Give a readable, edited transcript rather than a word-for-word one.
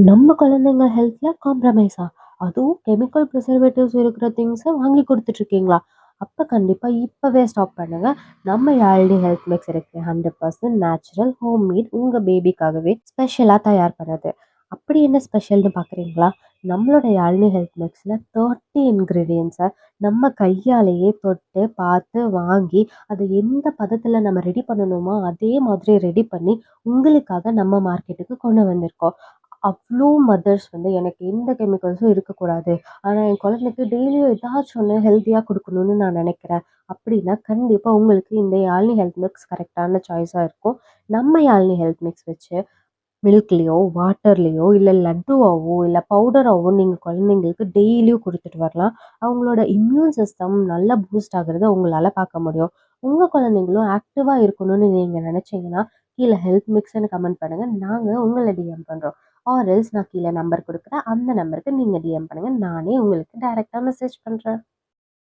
நம்ம குழந்தைங்க ஹெல்த்ல காம்ப்ரமைஸா? அதுவும் கெமிக்கல் ப்ரிசர்வேட்டிவ்ஸ் இருக்கிற திங்ஸ வாங்கி குடுத்துட்டுருக்கீங்களா? அப்ப கண்டிப்பா இப்பவே ஸ்டாப் பண்ணுங்க. நம்ம யாழ்னி ஹெல்த் மிக்ஸ் இருக்கு. 100% நேச்சுரல், ஹோம்மேட் உங்க பேபிக்காகவே ஸ்பெஷலா தயார் பண்ணது. அப்படி என்ன ஸ்பெஷல்னு பார்க்குறீங்களா? நம்மளோட யாழ்னி ஹெல்த் மிக்ஸ்ல 30 இன்கிரீடியன்ட்ஸ நம்ம கையாலேயே தொட்டு, பார்த்து, வாங்கி, அத எந்த பதத்துல நம்ம ரெடி பண்ணணுமோ, அதே மாதிரி ரெடி பண்ணி, உங்களுக்காக நம்ம மார்க்கெட்டுக்கு கொண்டு வந்திருக்கோம். அவ்ளோ மதர்ஸ் வந்து எனக்கு எந்த கெமிக்கல்ஸும் இருக்கக்கூடாது. ஆனா, என் குழந்தைக்கு டெய்லியும் ஏதாச்சும் ஒண்ணு ஹெல்த்தியா குடுக்கணும்னு நான் நெனைக்கிறேன். அப்படின்னா, கண்டிப்பா உங்களுக்கு இந்த யாழ்னி ஹெல்த் மிக்ஸ் கரெக்ட்டான சாய்ஸா இருக்கும். நம்ம யாழ்னி ஹெல்த் மிக்ஸ் வச்சு மில்க்லயோ, வாட்டர்லயோ, இல்ல லட்டுவாவோ, இல்ல பவுடராவோ நீங்க குழந்தைங்களுக்கு டெய்லியும் குடுத்துட்டு வரலாம். அவங்களோட இம்யூன் சிஸ்டம் நல்லா பூஸ்ட் ஆகுறத உங்களால பார்க்க முடியும். உங்க குழந்தைங்களும் ஆக்டிவா இருக்கணும்னு நீங்க நினைச்சீங்கன்னா, கீழ ஹெல்த் மிக்ஸ்ன்னு கமெண்ட் பண்ணுங்க. நாங்க உங்கள டிஎம் பண்றோம். ஆர் எல்ஸ் நான் கீழ நம்பர் குடுக்குறேன். அந்த நம்பருக்கு நீங்க டிஎம் பண்ணுங்க. நானே உங்களுக்கு டைரக்ட்டா மெசேஜ் பண்றேன்.